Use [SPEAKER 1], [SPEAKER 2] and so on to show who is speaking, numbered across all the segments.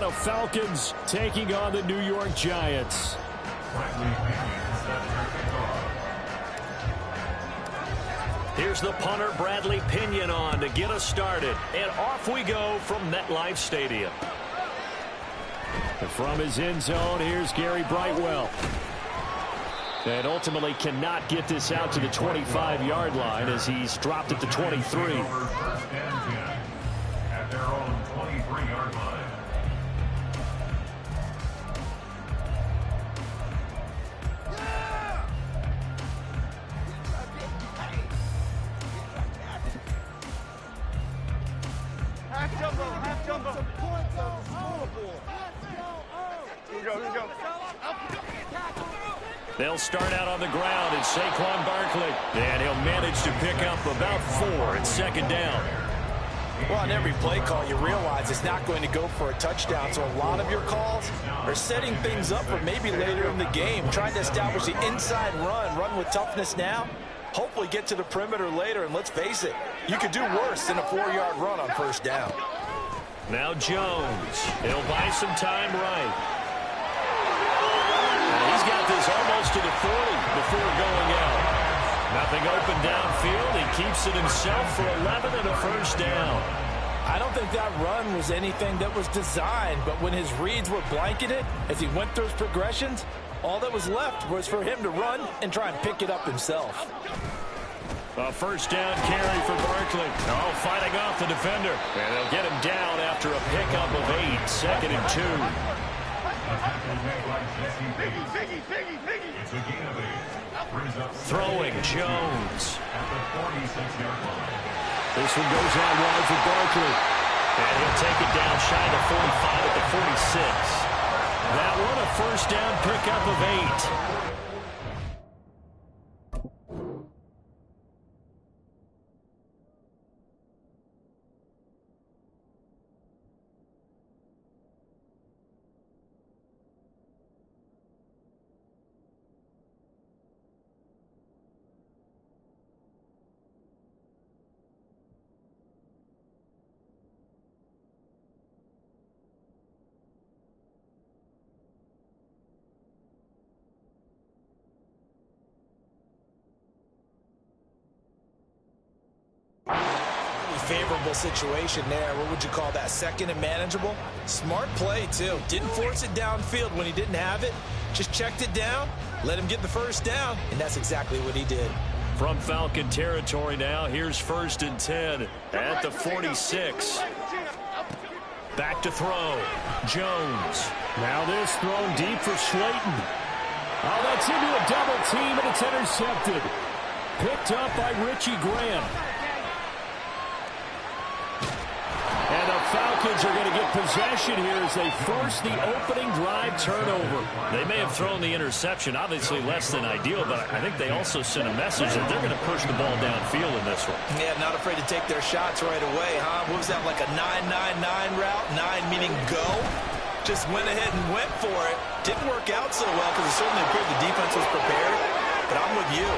[SPEAKER 1] Atlanta Falcons taking on the New York Giants.
[SPEAKER 2] Here's the punter, Bradley Pinion, on to get us started. And off we go from MetLife Stadium.
[SPEAKER 1] And from his end zone, here's Gary Brightwell. And ultimately cannot get this out to the 25-yard line as he's dropped at the 23.
[SPEAKER 3] At their own 23-yard line.
[SPEAKER 4] Half jumbo. Here we go.
[SPEAKER 2] They'll start out on the ground, and Saquon Barkley. And he'll manage to pick up about 4 at second down.
[SPEAKER 5] Well, on every play call, you realize it's not going to go for a touchdown. So a lot of your calls are setting things up for maybe later in the game, trying to establish the inside run with toughness now. Hopefully get to the perimeter later, and let's face it, you could do worse than a 4-yard run on first down.
[SPEAKER 2] Now Jones. He'll buy some time right. And he's got this almost to the 40 before going out. Nothing open downfield. He keeps it himself for 11 and a first down.
[SPEAKER 5] I don't think that run was anything that was designed, but when his reads were blanketed as he went through his progressions, all that was left was for him to run and try and pick it up himself.
[SPEAKER 2] A first down carry for Barkley. Oh, fighting off the defender. And they'll get him down after a pickup of 8, second and 2. Throwing Jones.
[SPEAKER 1] This one goes out wide for Barkley.
[SPEAKER 2] And he'll take it down shy of the 45 at the 46. That one a first down pickup of 8.
[SPEAKER 5] Favorable situation there. What would you call that? Second and manageable? Smart play, too. Didn't force it downfield when he didn't have it. Just checked it down, let him get the first down, and that's exactly what he did.
[SPEAKER 2] From Falcon territory now, here's 1st and 10 at the 46. Back to throw. Jones.
[SPEAKER 1] Now this thrown deep for Slayton. Oh, that's into a double team, and it's intercepted. Picked up by Richie Graham. And the Falcons are going to get possession here as they force the opening drive turnover.
[SPEAKER 2] They may have thrown the interception, obviously less than ideal, but I think they also sent a message that they're going to push the ball downfield in this one.
[SPEAKER 5] Yeah, not afraid to take their shots right away, huh? What was that, like a 9-9-9 route? 9 meaning go? Just went ahead and went for it. Didn't work out so well because it certainly appeared the defense was prepared, but I'm with you.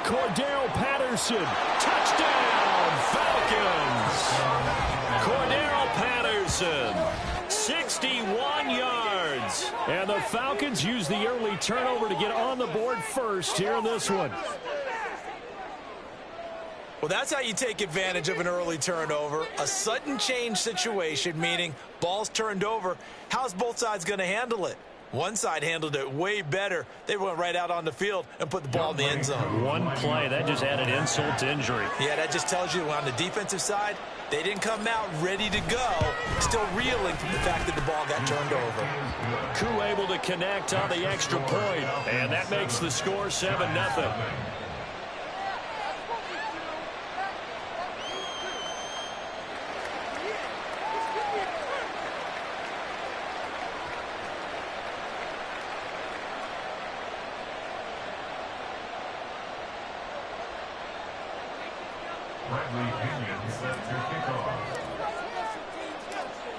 [SPEAKER 2] Cordell Patterson, touchdown, Falcons. Cordell Patterson, 61 yards.
[SPEAKER 1] And the Falcons use the early turnover to get on the board first here in this one.
[SPEAKER 5] Well, that's how you take advantage of an early turnover. A sudden change situation, meaning ball's turned over. How's both sides going to handle it? One side handled it way better. They went right out on the field and put the ball in the end zone.
[SPEAKER 2] One play, that just added insult to injury.
[SPEAKER 5] Yeah, that just tells you on the defensive side, they didn't come out ready to go, still reeling from the fact that the ball got turned over.
[SPEAKER 2] Koo able to connect on the extra point, and that makes the score 7-0.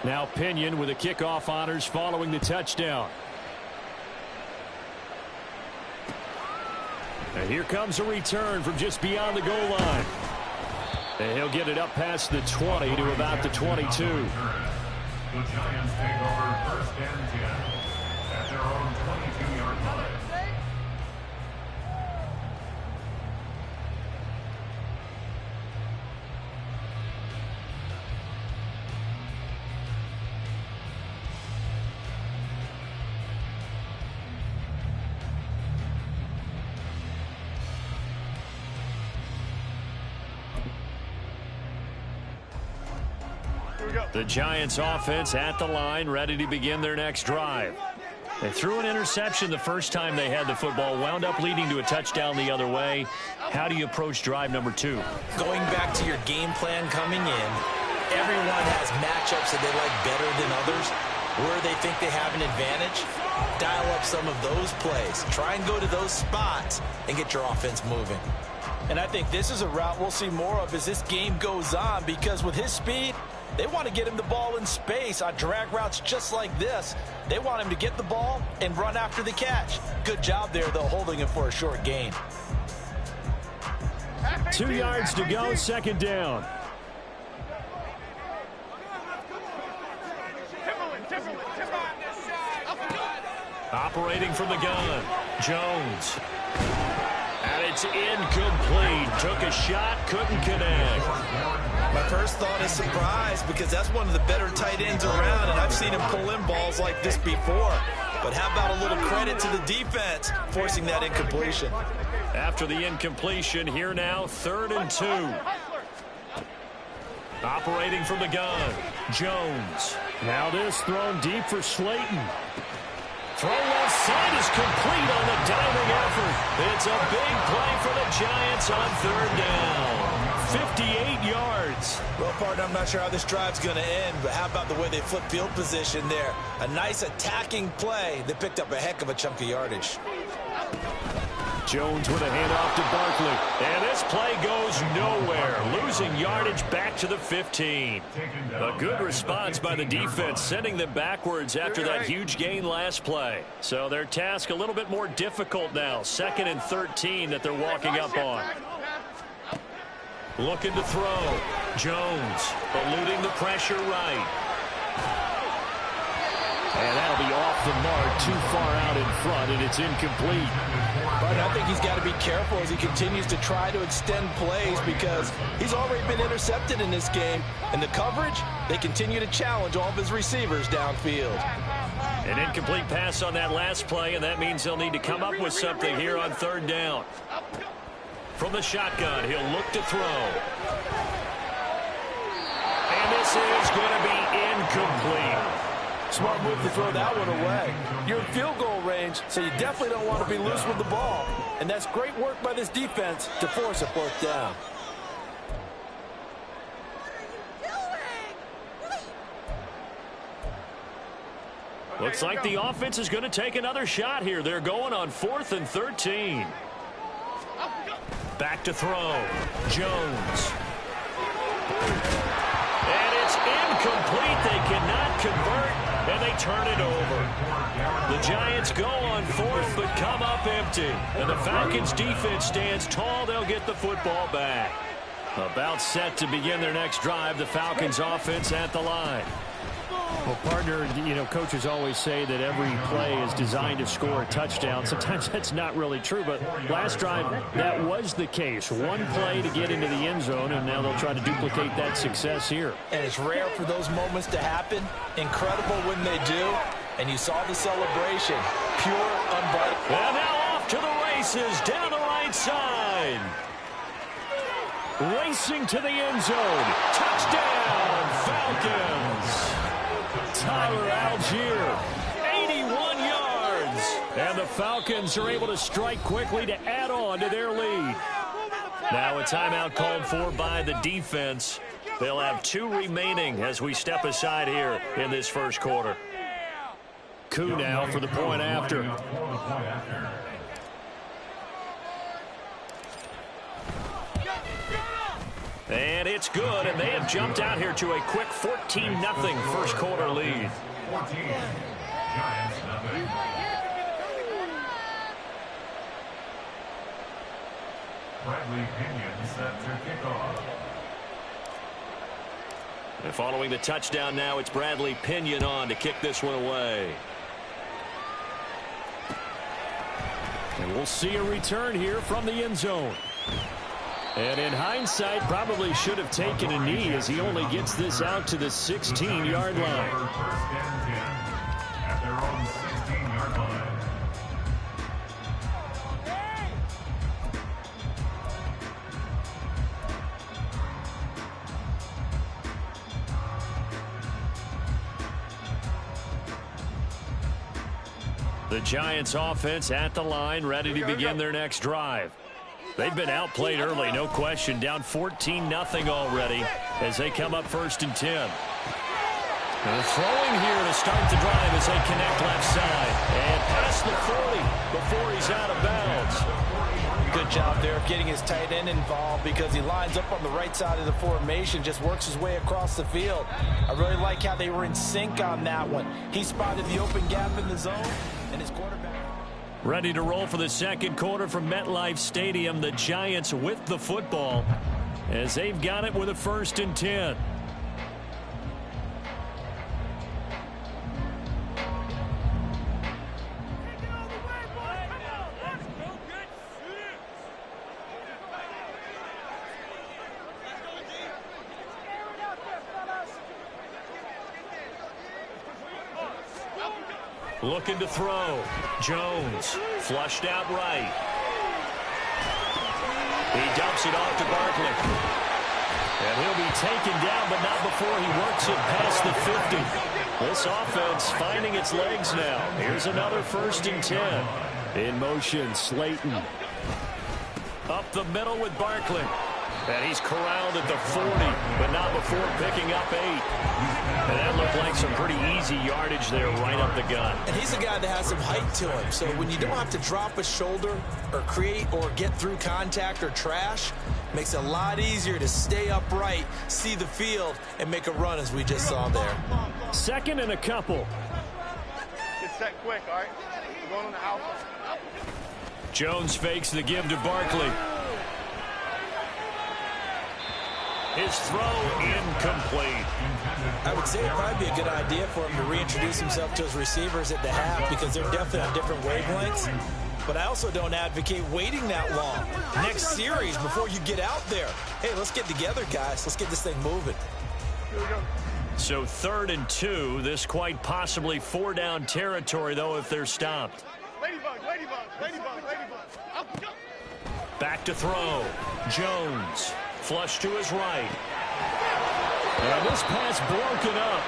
[SPEAKER 1] Now Pinion with the kickoff honors following the touchdown. And here comes a return from just beyond the goal line. And he'll get it up past the 20 to about the 22.
[SPEAKER 3] The Giants take over 1st and 10 at their own 22-yard line.
[SPEAKER 1] The Giants offense at the line, ready to begin their next drive. They threw an interception the first time they had the football, wound up leading to a touchdown the other way. How do you approach drive number 2?
[SPEAKER 5] Going back to your game plan coming in, everyone has matchups that they like better than others. Where they think they have an advantage, dial up some of those plays. Try and go to those spots and get your offense moving. And I think this is a route we'll see more of as this game goes on, because with his speed, they want to get him the ball in space on drag routes just like this. They want him to get the ball and run after the catch. Good job there, though, holding him for a short gain.
[SPEAKER 1] 2 yards to go, second down. Operating from the gun, Jones. And it's incomplete. Took a shot, couldn't connect.
[SPEAKER 5] My first thought is surprise, because that's one of the better tight ends around, and I've seen him pull in balls like this before. But how about a little credit to the defense forcing that incompletion?
[SPEAKER 1] After the incompletion, here now, 3rd and 2. Operating from the gun, Jones. Now this thrown deep for Slayton. Throw left side is complete on the diving effort. It's a big play for the Giants on 3rd down. 58 yards.
[SPEAKER 5] Well, partner, I'm not sure how this drive's going to end, but how about the way they flip field position there? A nice attacking play that picked up a heck of a chunk of yardage.
[SPEAKER 1] Jones with a handoff to Barkley. And this play goes nowhere. Losing yardage back to the 15. A good response by the defense, sending them backwards after that huge gain last play. So their task a little bit more difficult now. 2nd and 13 that they're walking up on. Looking to throw. Jones eluding the pressure right. And that'll be off the mark, too far out in front, and it's incomplete.
[SPEAKER 5] But I think he's got to be careful as he continues to try to extend plays, because he's already been intercepted in this game. And the coverage, they continue to challenge all of his receivers downfield.
[SPEAKER 1] An incomplete pass on that last play, and that means they'll need to come up with something here on 3rd down. From the shotgun, he'll look to throw. And this is going to be incomplete.
[SPEAKER 5] Smart move to throw that one away. You're in field goal range, so you definitely don't want to be loose with the ball. And that's great work by this defense to force a 4th down.
[SPEAKER 1] Looks like the offense is going to take another shot here. They're going on 4th and 13. Back to throw. Jones. And it's incomplete. They cannot convert, and they turn it over. The Giants go on 4th, but come up empty. And the Falcons' defense stands tall. They'll get the football back. About set to begin their next drive. The Falcons' offense at the line. Well, partner, you know, coaches always say that every play is designed to score a touchdown. Sometimes that's not really true, but last drive, that was the case. One play to get into the end zone, and now they'll try to duplicate that success here.
[SPEAKER 5] And it's rare for those moments to happen. Incredible when they do. And you saw the celebration. Pure, unbridled.
[SPEAKER 1] And now off to the races down the right side. Racing to the end zone. Touchdown, Falcons. Tyler Algier, 81 yards. And the Falcons are able to strike quickly to add on to their lead. Now a timeout called for by the defense. They'll have 2 remaining as we step aside here in this first quarter. Koo now for the point after. And it's good, and they have jumped out here to a quick 14-0 first quarter lead.
[SPEAKER 3] 14, Giants nothing. Bradley Pinion set to kick off.
[SPEAKER 1] And following the touchdown now, it's Bradley Pinion on to kick this one away.
[SPEAKER 2] And we'll see a return here from the end zone. And in hindsight, probably should have taken a knee as he only gets this out to the 16-yard line.
[SPEAKER 3] First and 10 at their own 16-yard line.
[SPEAKER 1] The Giants offense at the line, ready to begin their next drive. They've been outplayed early, no question. Down 14-0 already as they come up 1st and 10. And throwing here to start the drive as they connect left side. And past the 40 before he's out of bounds.
[SPEAKER 5] Good job there of getting his tight end involved because he lines up on the right side of the formation, just works his way across the field. I really like how they were in sync on that one. He spotted the open gap in the zone, and his quarterback...
[SPEAKER 1] Ready to roll for the second quarter from MetLife Stadium. The Giants with the football as they've got it with a 1st and 10. Looking to throw. Jones flushed out right. He dumps it off to Barkley. And he'll be taken down, but not before he works it past the 50. This offense finding its legs now. Here's another 1st and 10. In motion, Slayton. Up the middle with Barkley. And he's corralled at the 40, but not before picking up 8. And that looked like some pretty easy yardage there right up the gut.
[SPEAKER 5] And he's a guy that has some height to him. So when you don't have to drop a shoulder or create or get through contact or trash, makes it a lot easier to stay upright, see the field, and make a run as we just saw there.
[SPEAKER 2] 2nd and a couple.
[SPEAKER 4] Get set quick, all right? We're going on the alpha.
[SPEAKER 1] Jones fakes the give to Barkley. His throw incomplete.
[SPEAKER 5] I would say it'd probably be a good idea for him to reintroduce himself to his receivers at the half because they're definitely on different wavelengths. But I also don't advocate waiting that long. Next series, before you get out there, hey, let's get together, guys. Let's get this thing moving.
[SPEAKER 4] Here we go.
[SPEAKER 1] So 3rd and 2. This quite possibly 4-down territory, though, if they're stopped.
[SPEAKER 4] Ladybug, ladybug, ladybug, ladybug. Up, go.
[SPEAKER 1] Back to throw. Jones. Flush to his right.
[SPEAKER 2] And this pass broken up.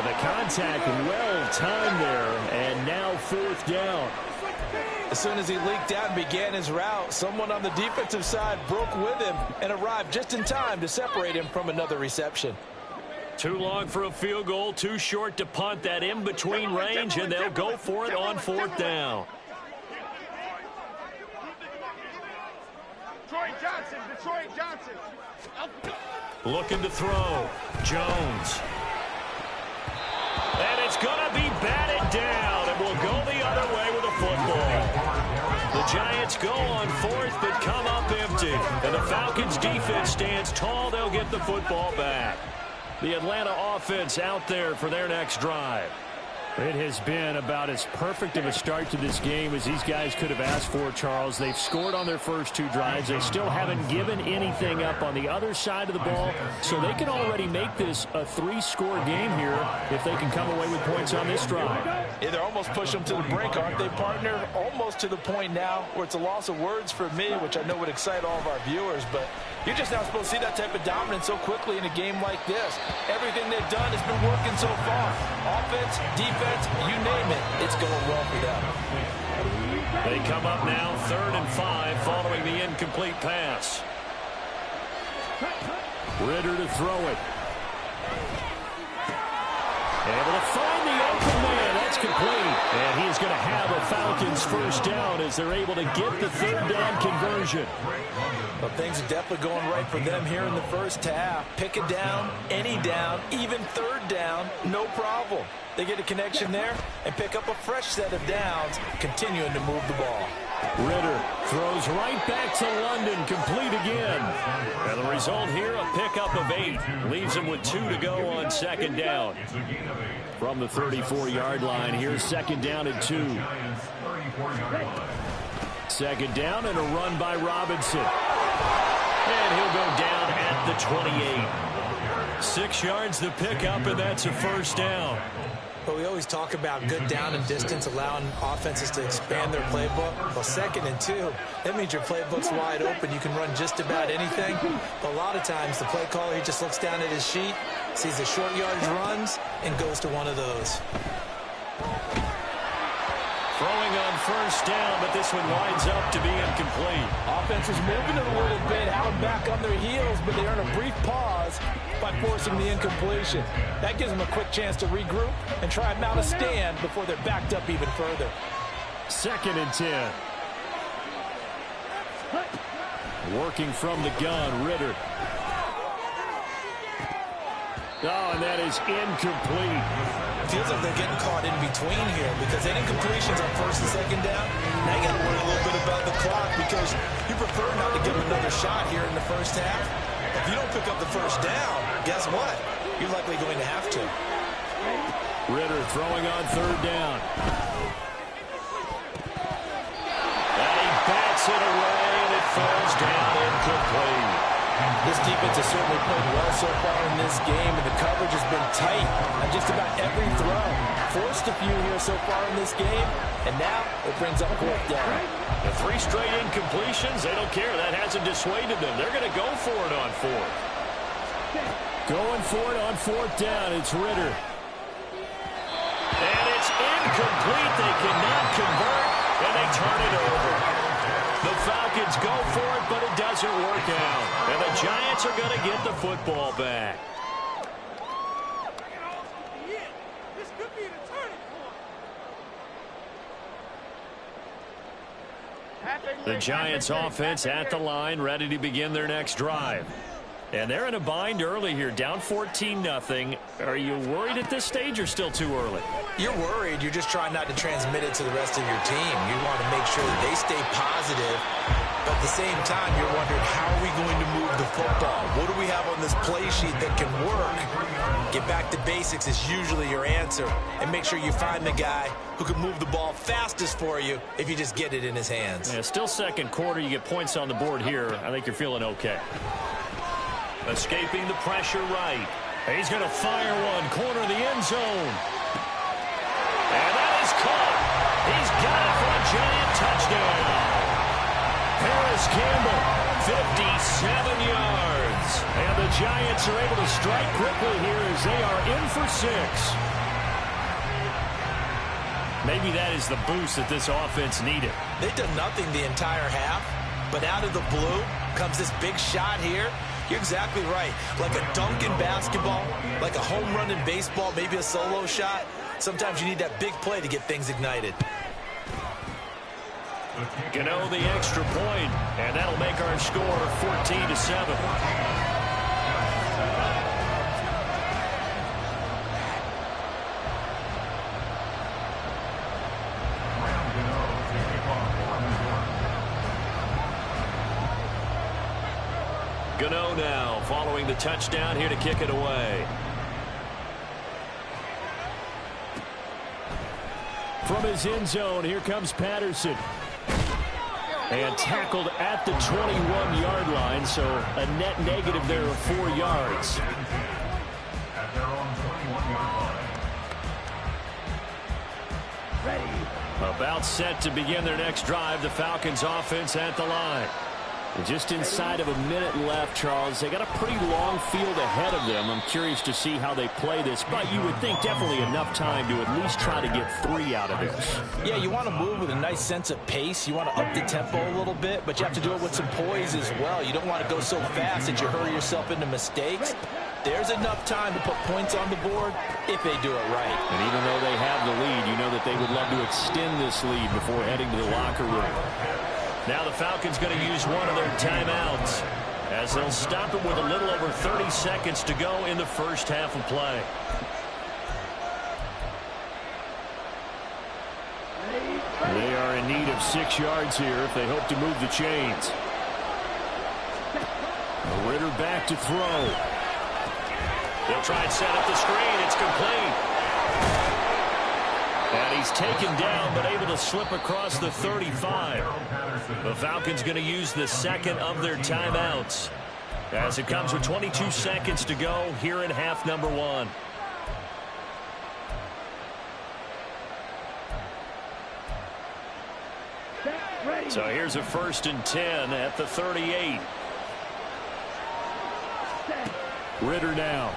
[SPEAKER 2] The contact well timed there, and now 4th down.
[SPEAKER 5] As soon as he leaked out and began his route, someone on the defensive side broke with him and arrived just in time to separate him from another reception.
[SPEAKER 1] Too long for a field goal, too short to punt. That in-between range, and they'll go for it on 4th down.
[SPEAKER 4] Detroit Johnson.
[SPEAKER 1] Looking to throw. Jones. And it's going to be batted down, and will go the other way with a football. The Giants go on 4th, but come up empty. And the Falcons' defense stands tall. They'll get the football back. The Atlanta offense out there for their next drive.
[SPEAKER 2] It has been about as perfect of a start to this game as these guys could have asked for, Charles. They've scored on their first 2 drives. They still haven't given anything up on the other side of the ball, so they can already make this a 3-score game here if they can come away with points on this drive.
[SPEAKER 5] Yeah, they're almost pushing them to the brink, aren't they, partner? Almost to the point now where it's a loss of words for me, which I know would excite all of our viewers, but you're just not supposed to see that type of dominance so quickly in a game like this. Everything they've done has been working so far. Offense, defense, you name it, it's going well for them.
[SPEAKER 1] They come up now 3rd and 5 following the incomplete pass.
[SPEAKER 2] Ritter to throw it. Able to find the open man. That's complete. And he's going to have a Falcons 1st down as they're able to get the 3rd down conversion.
[SPEAKER 5] But things are definitely going right for them here in the first half. Pick a down, any down, even 3rd down, no problem. They get a connection there and pick up a fresh set of downs, continuing to move the ball.
[SPEAKER 2] Ritter throws right back to London, complete again. And the result here, a pickup of 8. Leaves him with 2 to go on second down. From the 34-yard line, here's second down and 2. Second down and a run by Robinson. And he'll go down at the 28. 6 yards the pickup, and that's a first down.
[SPEAKER 5] But we always talk about good down and distance, allowing offenses to expand their playbook. Well, second and 2, that means your playbook's wide open. You can run just about anything. But a lot of times, the play caller, he just looks down at his sheet, sees the short yardage runs, and goes to one of those.
[SPEAKER 2] Throwing on first down, but this one winds up to be incomplete.
[SPEAKER 5] Offense is moving it a little bit, out back on their heels, but they earn a brief pause by forcing the incompletion. That gives them a quick chance to regroup and try and mount a stand before they're backed up even further.
[SPEAKER 2] Second and 10. Working from the gun, Ritter. Oh, and that is incomplete.
[SPEAKER 5] Feels like they're getting caught in between here because any incompletions on first and second down, now you got to worry a little bit about the clock because you prefer not to give them another shot here in the first half. If you don't pick up the first down, guess what? You're likely going to have to.
[SPEAKER 2] Ritter throwing on third down. And he bats it away, and it falls down incomplete.
[SPEAKER 5] This defense has certainly played well so far in this game, and the coverage has been tight on just about every throw. Forced a few here so far in this game, and now it brings up fourth down.
[SPEAKER 2] The 3 straight incompletions, they don't care. That hasn't dissuaded them. They're going to go for it on fourth. Going for it on fourth down, it's Ritter. And it's incomplete. They cannot convert, and they turn it over. The Falcons go for it, but it doesn't work out. And the Giants are going to get the football back.
[SPEAKER 4] This could be the turning point.
[SPEAKER 2] The Giants offense at the line, ready to begin their next drive. And they're in a bind early here, down 14-0. Are you worried at this stage or still too early?
[SPEAKER 5] You're worried. You're just trying not to transmit it to the rest of your team. You want to make sure that they stay positive. But at the same time, you're wondering, how are we going to move the football? What do we have on this play sheet that can work? Get back to basics is usually your answer. And make sure you find the guy who can move the ball fastest for you if you just get it in his hands.
[SPEAKER 2] Yeah, still second quarter. You get points on the board here. I think you're feeling okay. Escaping the pressure right. He's going to fire one. Corner of the end zone. And that is caught. He's got it for a Giant touchdown. Paris Campbell, 57 yards. And the Giants are able to strike quickly here as they are in for 6. Maybe that is the boost that this offense needed.
[SPEAKER 5] They've done nothing the entire half, but out of the blue comes this big shot here. You're exactly right. Like a dunk in basketball, like a home run in baseball, maybe a solo shot. Sometimes you need that big play to get things ignited.
[SPEAKER 2] Gano the extra point, and that'll make our score 14-7. Gano now following the touchdown here to kick it away. From his end zone, here comes Patterson. And tackled at the 21-yard line, so a net negative there of 4 yards.
[SPEAKER 3] At their own 21-yard line.
[SPEAKER 2] About set to begin their next drive, the Falcons offense at the line. And just inside of a minute left, Charles. They got a pretty long field ahead of them. I'm curious to see how they play this, but you would think definitely enough time to at least try to get 3 out of this.
[SPEAKER 5] Yeah, you want to move with a nice sense of pace. You want to up the tempo a little bit, but you have to do it with some poise as well. You don't want to go so fast that you hurry yourself into mistakes. There's enough time to put points on the board if they do it right.
[SPEAKER 2] And even though they have the lead, you know that they would love to extend this lead before heading to the locker room. Now the Falcons going to use one of their timeouts as they'll stop it with a little over 30 seconds to go in the first half of play. They are in need of 6 yards here if they hope to move the chains. Ritter back to throw.
[SPEAKER 1] They'll try and set up the screen. It's complete. And he's taken down, but able to slip across the 35. The Falcons going to use the second of their timeouts, as it comes with 22 seconds to go here in half number 1. So here's a 1st and 10 at the 38.
[SPEAKER 2] Ritter now.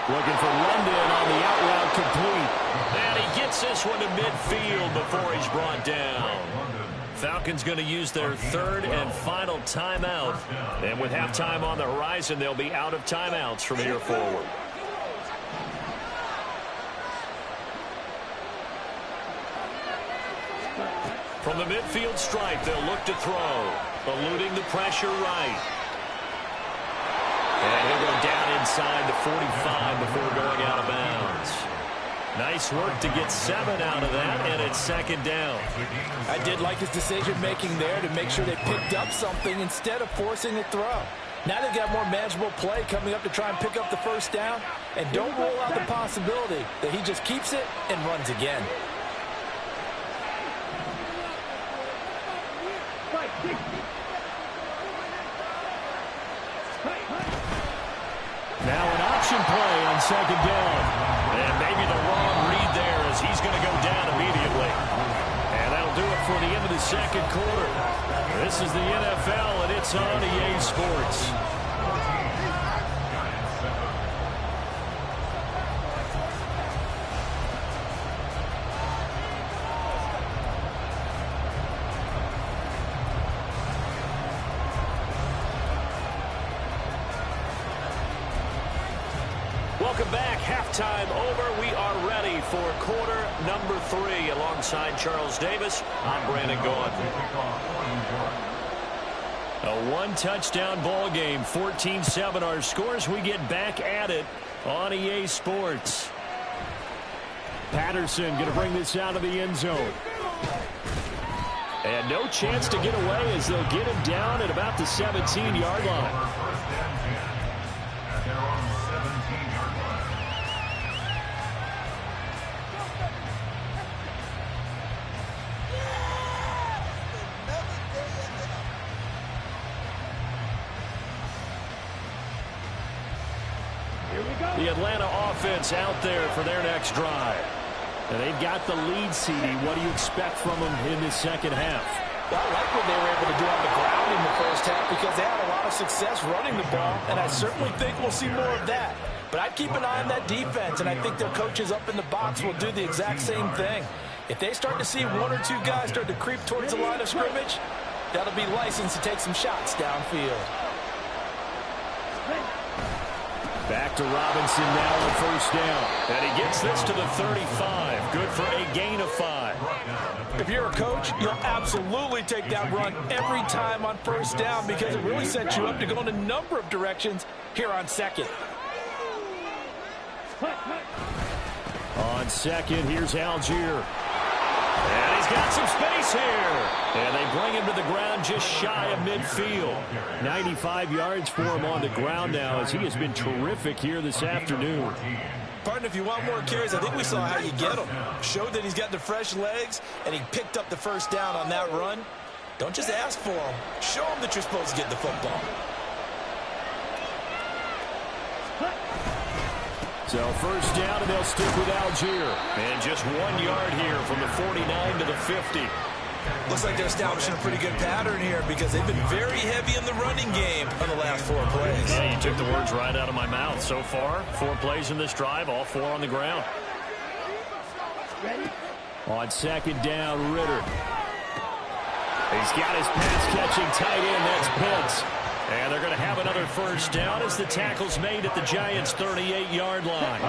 [SPEAKER 2] Looking for London on the out route, complete.
[SPEAKER 1] And he gets this one to midfield before he's brought down. Falcons going to use their 3rd and final timeout. And with halftime on the horizon, they'll be out of timeouts from here forward. From the midfield stripe, they'll look to throw. Eluding the pressure right. And he'll go down inside the 45 before going out of bounds. Nice work to get 7 out of that, and it's 2nd down.
[SPEAKER 5] I did like his decision-making there to make sure they picked up something instead of forcing a throw. Now they've got more manageable play coming up to try and pick up the 1st down, and don't rule out the possibility that he just keeps it and runs again.
[SPEAKER 2] Now an option play on 2nd down.
[SPEAKER 1] And maybe the wrong read there, as he's going to go down immediately. And that'll do it for the end of the 2nd quarter. This is the NFL, and it's on EA Sports. Welcome back. Halftime over. We are ready for quarter number 3. Alongside Charles Davis, I'm Brandon Gaudin.
[SPEAKER 2] A 1-touchdown ball game, 14-7 our scores. We get back at it on EA Sports. Patterson going to bring this out of the end zone. And no chance to get away, as they'll get him down at about the 17-yard line.
[SPEAKER 1] The Atlanta offense out there for their next drive.
[SPEAKER 2] And they've got the lead, CD. What do you expect from them in the 2nd half?
[SPEAKER 5] Well, I like what they were able to do on the ground in the 1st half, because they had a lot of success running the ball, and I certainly think we'll see more of that. But I'd keep an eye on that defense, and I think their coaches up in the box will do the exact same thing. If they start to see 1 or 2 guys start to creep towards the line of scrimmage, that'll be licensed to take some shots downfield.
[SPEAKER 2] Back to Robinson now on 1st down.
[SPEAKER 1] And he gets this to the 35. Good for a gain of 5.
[SPEAKER 5] If you're a coach, you'll absolutely take that run every time on 1st down, because it really sets you up to go in a number of directions here on 2nd.
[SPEAKER 2] On 2nd, here's Algier.
[SPEAKER 1] And he's got some space here. And they bring him to the ground just shy of midfield.
[SPEAKER 2] 95 yards for him on the ground now, as he has been terrific here this afternoon.
[SPEAKER 5] Partner, if you want more carries, I think we saw how you get him. Showed that he's got the fresh legs, and he picked up the 1st down on that run. Don't just ask for him. Show him that you're supposed to get the football.
[SPEAKER 2] So 1st down, and they'll stick with Algier.
[SPEAKER 1] And just 1 yard here from the 49 to the 50.
[SPEAKER 5] Looks like they're establishing a pretty good pattern here, because they've been very heavy in the running game on the last 4 plays.
[SPEAKER 1] Yeah, you took the words right out of my mouth. So far, 4 plays in this drive, all 4 on the ground.
[SPEAKER 2] On 2nd down, Ritter. He's got his pass-catching tight end. That's Pitts. And they're going to have another 1st down as the tackle's made at the Giants' 38-yard line.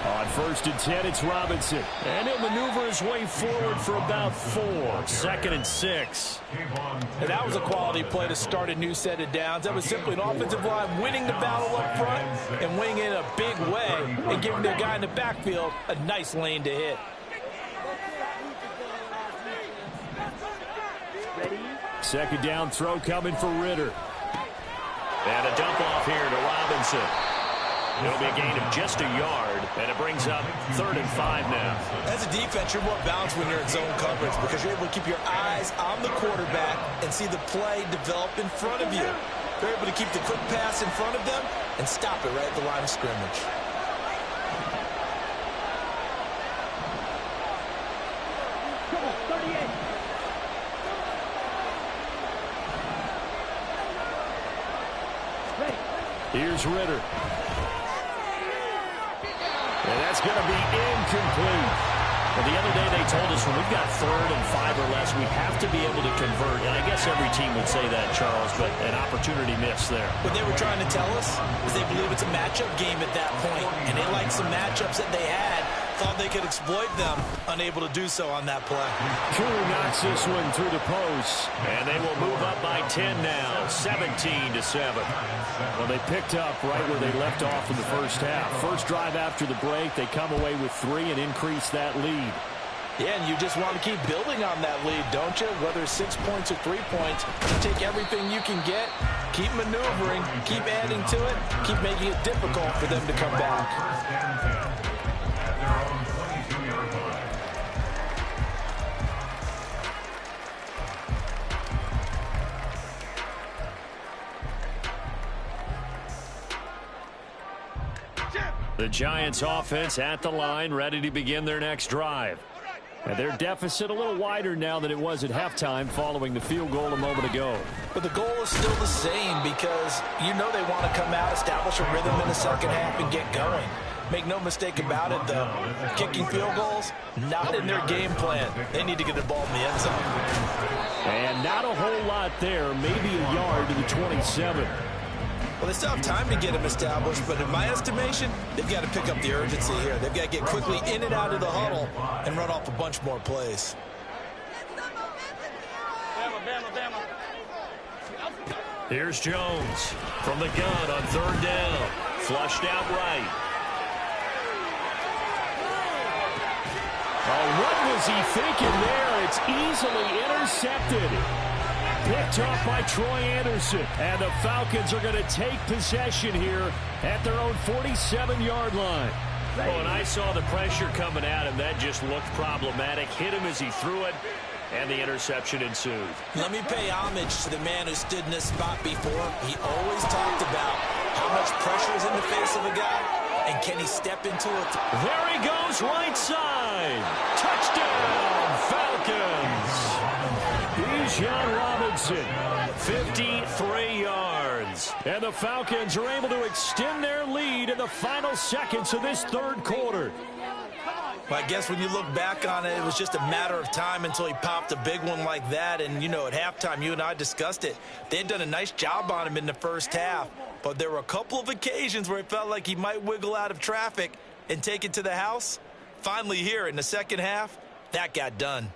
[SPEAKER 2] On 1st and 10, it's Robinson. And he'll maneuver his way forward for about 4. 2nd and 6.
[SPEAKER 5] And that was a quality play to start a new set of downs. That was simply an offensive line winning the battle up front and winning in a big way and giving their guy in the backfield a nice lane to hit.
[SPEAKER 2] Second down throw coming for Ritter.
[SPEAKER 1] And a dump off here to Robinson. It'll be a gain of just a yard, and it brings up 3rd and 5 now.
[SPEAKER 5] As a defense, you're more balanced when you're in zone coverage because you're able to keep your eyes on the quarterback and see the play develop in front of you. You're able to keep the quick pass in front of them and stop it right at the line of scrimmage.
[SPEAKER 2] Here's Ritter. And that's going to be incomplete. Well, the other day they told us when we've got 3rd and 5 or less, we have to be able to convert. And I guess every team would say that, Charles, but an opportunity missed there.
[SPEAKER 5] What they were trying to tell us is they believe it's a matchup game at that point, and they liked some matchups that they had, thought they could exploit them, unable to do so on that play.
[SPEAKER 2] Koo knocks this one through the post.
[SPEAKER 1] And they will move up by 10 now, 17-7.
[SPEAKER 2] Well, they picked up right where they left off in the first half. First drive after the break, they come away with 3 and increase that lead.
[SPEAKER 5] Yeah, and you just want to keep building on that lead, don't you? Whether it's 6 points or 3 points, you take everything you can get, keep maneuvering, keep adding to it, keep making it difficult for them to come back.
[SPEAKER 1] The Giants offense at the line, ready to begin their next drive.
[SPEAKER 2] And their deficit a little wider now than it was at halftime following the field goal a moment ago.
[SPEAKER 5] But the goal is still the same because you know they want to come out, establish a rhythm in the second half, and get going. Make no mistake about it, though. Kicking field goals, not in their game plan. They need to get the ball in the end zone.
[SPEAKER 2] And not a whole lot there, maybe a yard to the 27.
[SPEAKER 5] Well, they still have time to get them established, but in my estimation, they've got to pick up the urgency here. They've got to get quickly in and out of the huddle and run off a bunch more plays.
[SPEAKER 1] Here's Jones from the gun on 3rd down. Flushed out right.
[SPEAKER 2] Oh, what was he thinking there? It's easily intercepted. Picked off by Troy Anderson. And the Falcons are going to take possession here at their own 47-yard line.
[SPEAKER 1] Oh, and I saw the pressure coming at him. That just looked problematic. Hit him as he threw it, and the interception ensued.
[SPEAKER 5] Let me pay homage to the man who stood in this spot before. He always talked about how much pressure is in the face of a guy, and can he step into it?
[SPEAKER 1] There he goes, right side. Touchdown, Falcons.
[SPEAKER 2] Bijan Robinson,
[SPEAKER 1] 53 yards.
[SPEAKER 2] And the Falcons are able to extend their lead in the final seconds of this 3rd quarter.
[SPEAKER 5] Well, I guess when you look back on it, it was just a matter of time until he popped a big one like that. And, you know, at halftime, you and I discussed it. They had done a nice job on him in the first half. But there were a couple of occasions where it felt like he might wiggle out of traffic and take it to the house. Finally here in the second half, that got done.